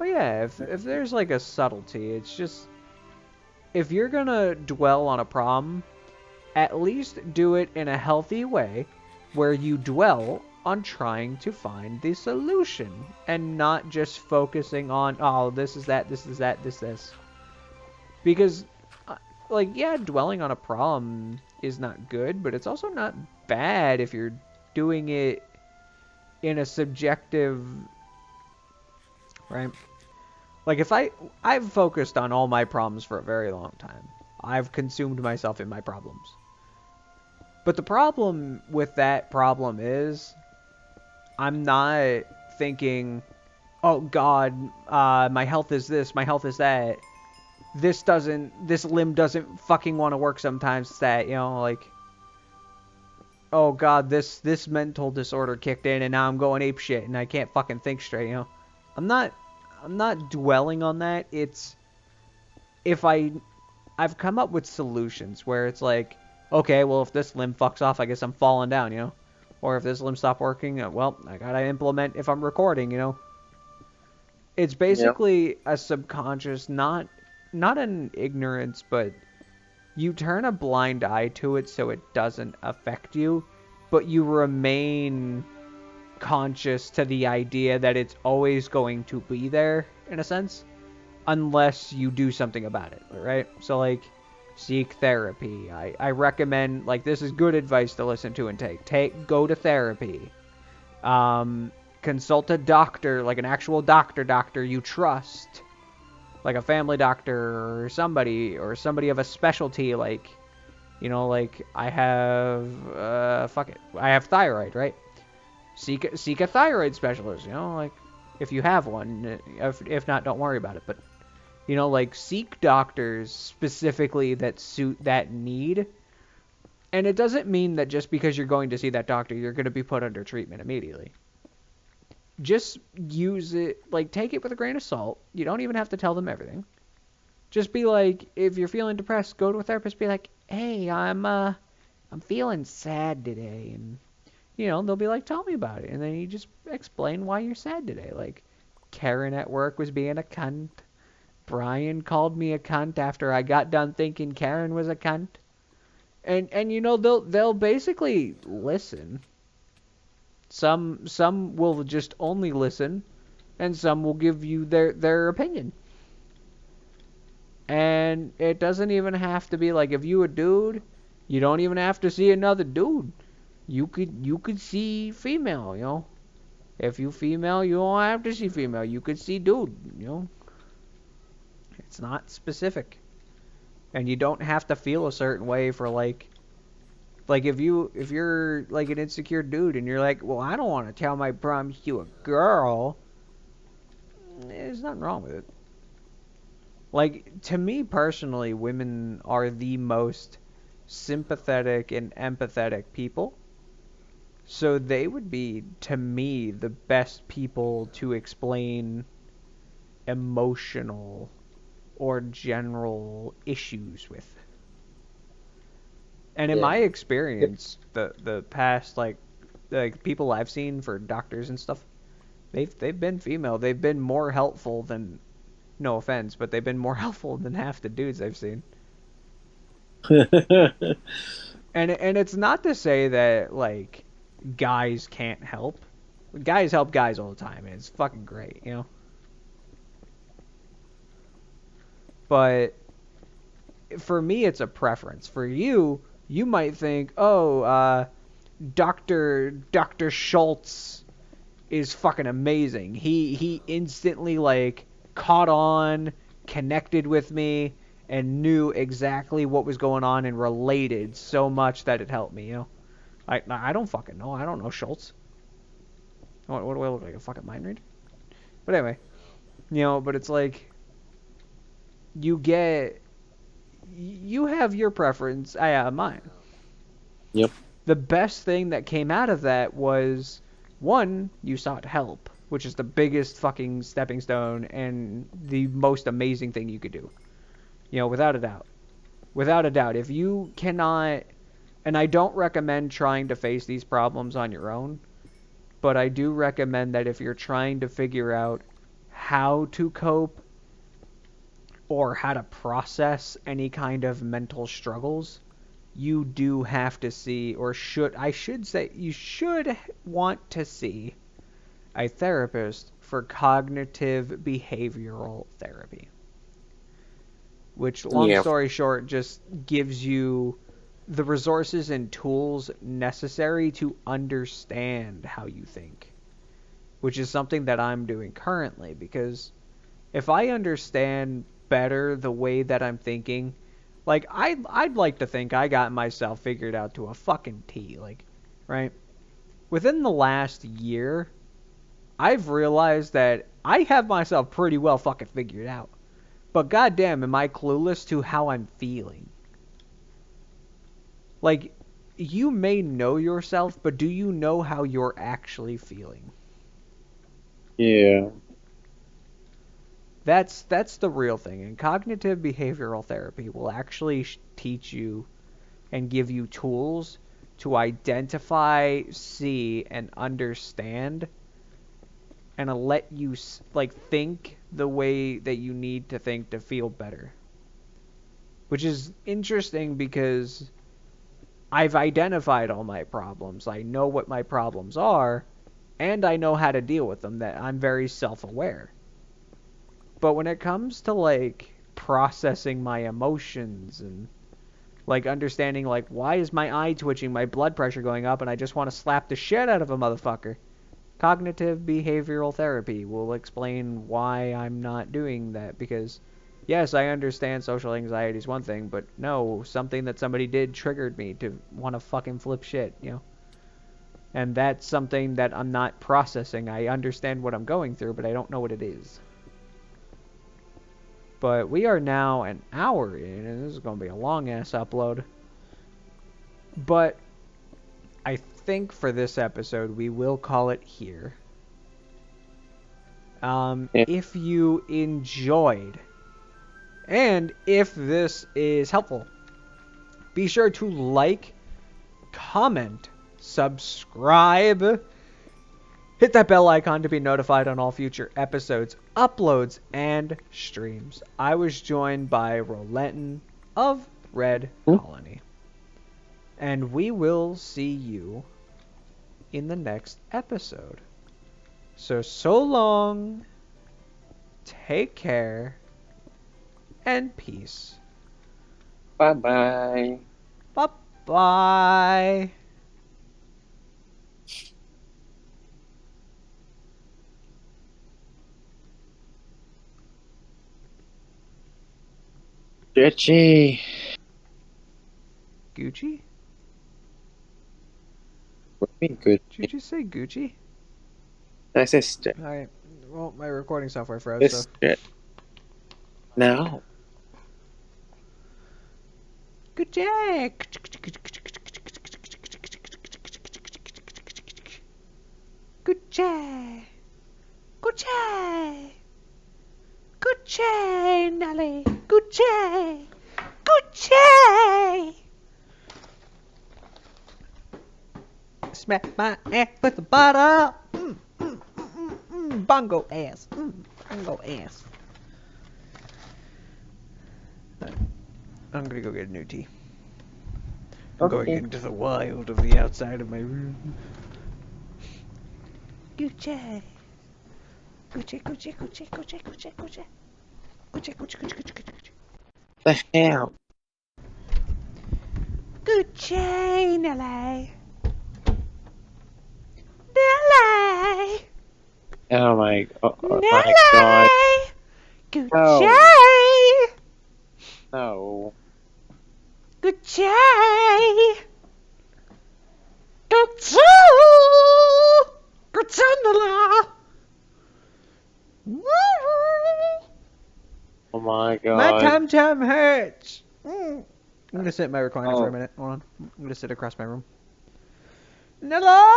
Speaker 1: yeah, if there's like a subtlety, it's just, if you're gonna dwell on a problem, at least do it in a healthy way where you dwell on trying to find the solution and not just focusing on, oh, this is that, this is that, this. Because, like, yeah, dwelling on a problem is not good, but it's also not bad if you're doing it in a subjective, right? Like if I've focused on all my problems for a very long time. I've consumed myself in my problems. But the problem with that problem is I'm not thinking, oh God, my health is this, my health is that. This limb doesn't fucking want to work sometimes. It's that, you know, like, oh God, this mental disorder kicked in and now I'm going ape shit and I can't fucking think straight, you know. I'm not dwelling on that. It's if I've come up with solutions where it's like, okay, well if this limb fucks off, I guess I'm falling down, you know. Or if this limb stopped working, well, I gotta implement if I'm recording, you know. It's basically a subconscious, not an ignorance, but you turn a blind eye to it so it doesn't affect you, but you remain conscious to the idea that it's always going to be there, in a sense, unless you do something about it, right? So, like, seek therapy. I recommend, like, this is good advice to listen to and take. Go to therapy. Consult a doctor, like an actual doctor you trust. Like a family doctor or somebody of a specialty, like, you know, like I have, I have thyroid, right? Seek a thyroid specialist, you know, like if you have one. If not, don't worry about it. But, you know, like seek doctors specifically that suit that need. And it doesn't mean that just because you're going to see that doctor, you're going to be put under treatment immediately. Just use it, like, take it with a grain of salt. You don't even have to tell them everything. Just be like, if you're feeling depressed, go to a therapist, be like, hey, I'm feeling sad today. And, you know, they'll be like, tell me about it. And then you just explain why you're sad today. Like, Karen at work was being a cunt. Brian called me a cunt after I got done thinking Karen was a cunt. And you know, they'll basically listen. Some will just only listen, and some will give you their opinion. And it doesn't even have to be like, if you a dude, you don't even have to see another dude. You could see female, you know. If you female, you don't have to see female. You could see dude, you know. It's not specific. And you don't have to feel a certain way for like if you're like an insecure dude and you're like, well, I don't want to tell my problems to a girl. There's nothing wrong with it. Like, to me personally, women are the most sympathetic and empathetic people. So they would be, to me, the best people to explain emotional or general issues with. And in my experience, the past, like people I've seen for doctors and stuff, they've been female. They've been more helpful than, no offense, but they've been more helpful than half the dudes I've seen. And it's not to say that, like, guys can't help. Guys help guys all the time, and it's fucking great, you know? But for me, it's a preference. For you, you might think, oh, Dr. Schultz is fucking amazing. He instantly, like, caught on, connected with me, and knew exactly what was going on and related so much that it helped me, you know? I don't fucking know. I don't know Schultz. What do I look like, a fucking mind reader? But anyway, you know, but it's like, you have your preference, I have mine.
Speaker 2: Yep.
Speaker 1: The best thing that came out of that was, one, you sought help, which is the biggest fucking stepping stone and the most amazing thing you could do. You know, without a doubt. Without a doubt. If you cannot, and I don't recommend trying to face these problems on your own, but I do recommend that if you're trying to figure out how to cope or how to process any kind of mental struggles, you do have to see, or I should say, you should want to see a therapist for cognitive behavioral therapy. Which, long story short, just gives you the resources and tools necessary to understand how you think, which is something that I'm doing currently, because if I understand better the way that I'm thinking, like I'd like to think I got myself figured out to a fucking T, like, right? Within the last year, I've realized that I have myself pretty well fucking figured out. But goddamn, am I clueless to how I'm feeling? Like, you may know yourself, but do you know how you're actually feeling?
Speaker 2: Yeah.
Speaker 1: That's the real thing. And cognitive behavioral therapy will actually teach you and give you tools to identify, see, and understand, and to let you like think the way that you need to think to feel better. Which is interesting because I've identified all my problems. I know what my problems are, and I know how to deal with them. That I'm very self-aware. But when it comes to like processing my emotions and like understanding like why is my eye twitching, my blood pressure going up, and I just want to slap the shit out of a motherfucker, cognitive behavioral therapy will explain why I'm not doing that. Because yes, I understand social anxiety is one thing, but no, something that somebody did triggered me to want to fucking flip shit, you know? And that's something that I'm not processing. I understand what I'm going through, but I don't know what it is. But we are now an hour in, and this is going to be a long-ass upload. But I think for this episode, we will call it here. If you enjoyed, and if this is helpful, be sure to like, comment, subscribe, hit that bell icon to be notified on all future episodes, uploads, and streams. I was joined by Rolenton of Red Colony. And we will see you in the next episode. So long, take care, and peace.
Speaker 2: Bye-bye.
Speaker 1: Bye-bye.
Speaker 2: Gucci.
Speaker 1: Gucci?
Speaker 2: What do you mean Gucci?
Speaker 1: Did you just say Gucci?
Speaker 2: I said strip.
Speaker 1: Alright. Well, my recording software froze, so...
Speaker 2: Strip. No.
Speaker 1: Gucci! Gucci! Gucci! Gucci, Nelly! Gucci! Gucci! Smack my ass with a bottle! Bongo ass! Bongo ass! I'm gonna go get a new tea. I'm going into the wild of the outside of my room. Gucci! Gucci, Gucci, Gucci, Gucci, Gucci, Gucci. Gucci, Gucci, Gucci, Gucci, Gucci, Gucci.
Speaker 2: The hell?
Speaker 1: Gucci, Nelly. Nelly.
Speaker 2: Oh my,
Speaker 1: Nelly.
Speaker 2: my god.
Speaker 1: Gucci.
Speaker 2: No.
Speaker 1: Gucci. Gucci. Gucci, Nelly.
Speaker 2: Oh my god.
Speaker 1: My tum-tum hurts. I'm gonna sit in my recliner for a minute. Hold on. I'm gonna sit across my room. Hello!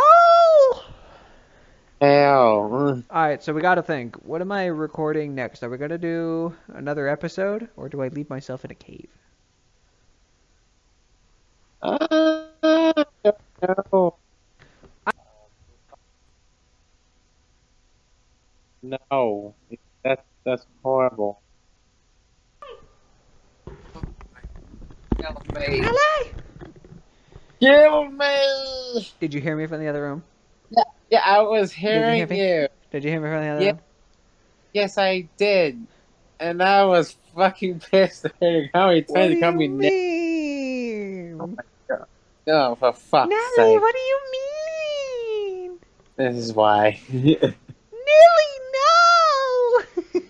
Speaker 2: Hell.
Speaker 1: Alright, so we gotta think. What am I recording next? Are we gonna do another episode? Or do I leave myself in a cave?
Speaker 2: No. No. That's horrible.
Speaker 1: Hello?
Speaker 2: Kill me!
Speaker 1: Did you hear me from the other room?
Speaker 2: Yeah, I was hearing
Speaker 1: Did you hear
Speaker 2: you.
Speaker 1: Did you hear me from the other room?
Speaker 2: Yes, I did. And I was fucking pissed at how he tried to call me
Speaker 1: mean?
Speaker 2: No, for fuck's
Speaker 1: Nelly,
Speaker 2: sake.
Speaker 1: what do you mean?
Speaker 2: This is why.
Speaker 1: Nelly, no!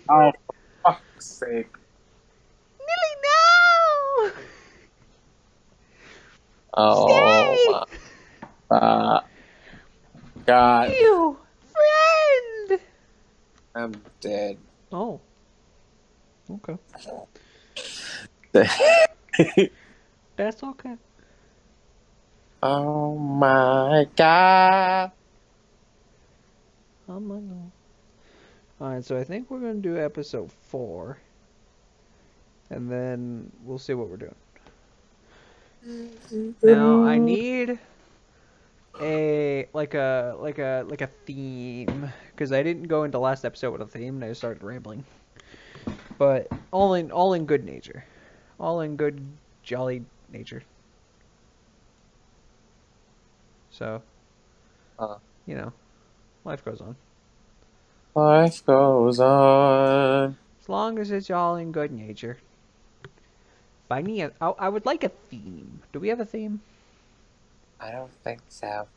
Speaker 2: Oh, for fuck's sake.
Speaker 1: Nelly, no!
Speaker 2: Oh,
Speaker 1: Stay!
Speaker 2: God.
Speaker 1: You friend!
Speaker 2: I'm dead.
Speaker 1: Oh. Okay. That's okay.
Speaker 2: Oh my God.
Speaker 1: Oh my God. Alright, so I think we're going to do episode 4. And then we'll see what we're doing. Now, I need a theme, because I didn't go into last episode with a theme and I started rambling. But all in good nature. All in good jolly nature. So, you know, life goes on.
Speaker 2: Life goes on.
Speaker 1: As long as it's all in good nature. I would like a theme. Do we have a theme?
Speaker 2: I don't think so.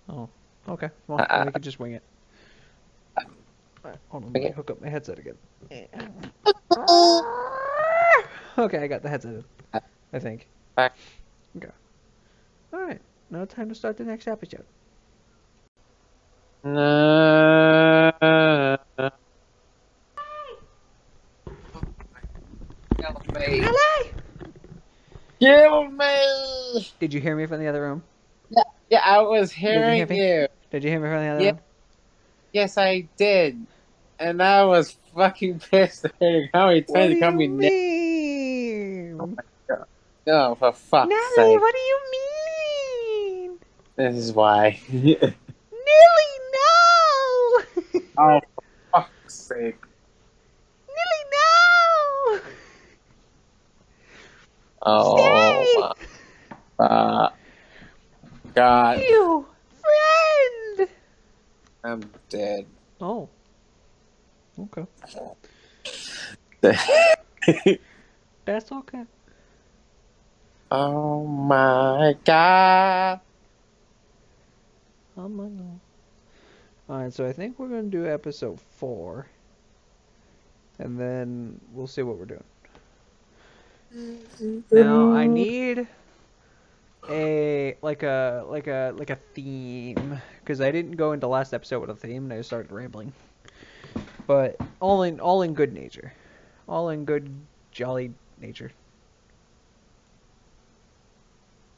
Speaker 1: Oh, okay. Well, then we could just wing it. Alright, hold on, let me hook up my headset again. Okay, I got the headset in, I think.
Speaker 2: Back.
Speaker 1: Okay. Alright, now time to start the next episode.
Speaker 2: Kill me.
Speaker 1: Nelly!
Speaker 2: Kill me.
Speaker 1: Did you hear me from the other room?
Speaker 2: Yeah, I was
Speaker 1: Did you hear
Speaker 2: hearing
Speaker 1: me?
Speaker 2: you.
Speaker 1: Did you hear me from the other
Speaker 2: Yeah.
Speaker 1: room?
Speaker 2: Yes, I did. And I was fucking pissed at how many
Speaker 1: What
Speaker 2: times
Speaker 1: do
Speaker 2: you called
Speaker 1: you
Speaker 2: me
Speaker 1: mean?
Speaker 2: No, for fuck's
Speaker 1: Nelly,
Speaker 2: sake.
Speaker 1: what do you mean?
Speaker 2: This is why.
Speaker 1: Nelly, no!
Speaker 2: Oh, for fuck's sake.
Speaker 1: Nelly, no!
Speaker 2: Oh, God.
Speaker 1: You friend!
Speaker 2: I'm dead.
Speaker 1: Oh. Okay. That's okay.
Speaker 2: Oh my God.
Speaker 1: Oh my God. Alright, so I think we're going to do episode 4. And then we'll see what we're doing. Now, I need a theme, because I didn't go into last episode with a theme and I started rambling. But all in good nature. All in good jolly nature.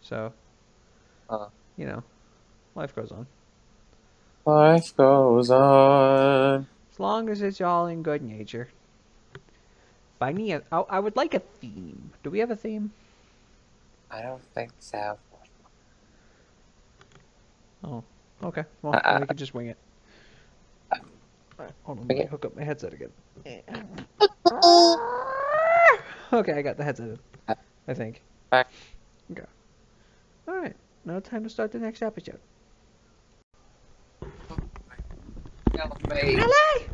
Speaker 1: So, you know, life goes on.
Speaker 2: Life goes on.
Speaker 1: As long as it's all in good nature. I would like a theme. Do we have a theme?
Speaker 2: I don't think so.
Speaker 1: Oh, okay. Well, then we could just wing it. Alright, hold on, let me hook up my headset again. Okay, I got the headset in, I think.
Speaker 2: Back.
Speaker 1: Okay. Alright, now time to start the next episode.
Speaker 2: Kill me.
Speaker 1: Nelly!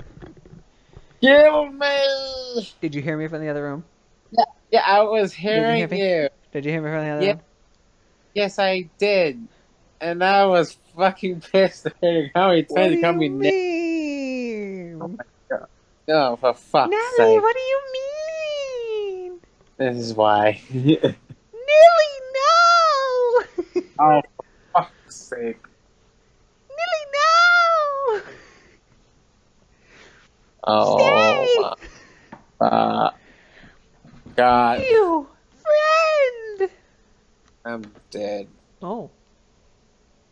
Speaker 2: Kill me.
Speaker 1: Did you hear me from the other room?
Speaker 2: Yeah, I was hearing
Speaker 1: hear me?
Speaker 2: you.
Speaker 1: Did you hear me from the other
Speaker 2: Yeah.
Speaker 1: room?
Speaker 2: Yes, I did. And I was fucking pissed at how many
Speaker 1: What
Speaker 2: times
Speaker 1: do
Speaker 2: you called
Speaker 1: you
Speaker 2: me
Speaker 1: mean?
Speaker 2: No, for fuck's
Speaker 1: Nelly,
Speaker 2: sake.
Speaker 1: what do you mean?
Speaker 2: This is why.
Speaker 1: Nelly, no!
Speaker 2: Oh, for fuck's sake.
Speaker 1: Nelly, no!
Speaker 2: Oh, God.
Speaker 1: You friend!
Speaker 2: I'm dead.
Speaker 1: Oh.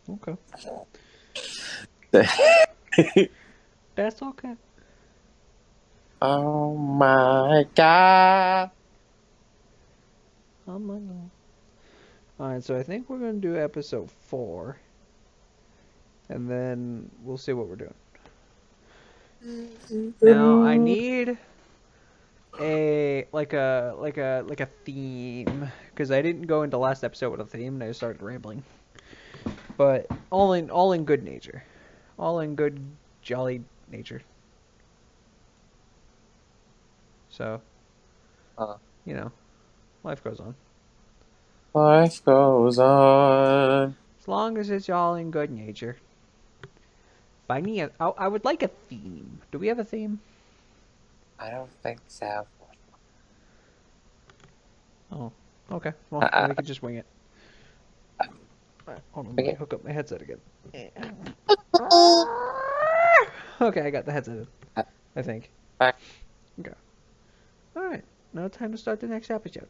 Speaker 1: Okay. That's okay.
Speaker 2: Oh my God.
Speaker 1: Oh my God. Alright, so I think we're going to do episode 4. And then we'll see what we're doing. Now, I need a theme, because I didn't go into last episode with a theme and I started rambling. But all in good nature. All in good jolly nature. So, you know, life goes on.
Speaker 2: Life goes on.
Speaker 1: As long as it's all in good nature. By me, I would like a theme. Do we have a theme?
Speaker 2: I don't think so.
Speaker 1: Oh, okay. Well, then we could just wing it. Alright, hold on, let me
Speaker 2: Okay.
Speaker 1: hook up my headset again. Okay, I got the headset in. I think.
Speaker 2: Bye.
Speaker 1: Okay. Alright, now time to start the next episode.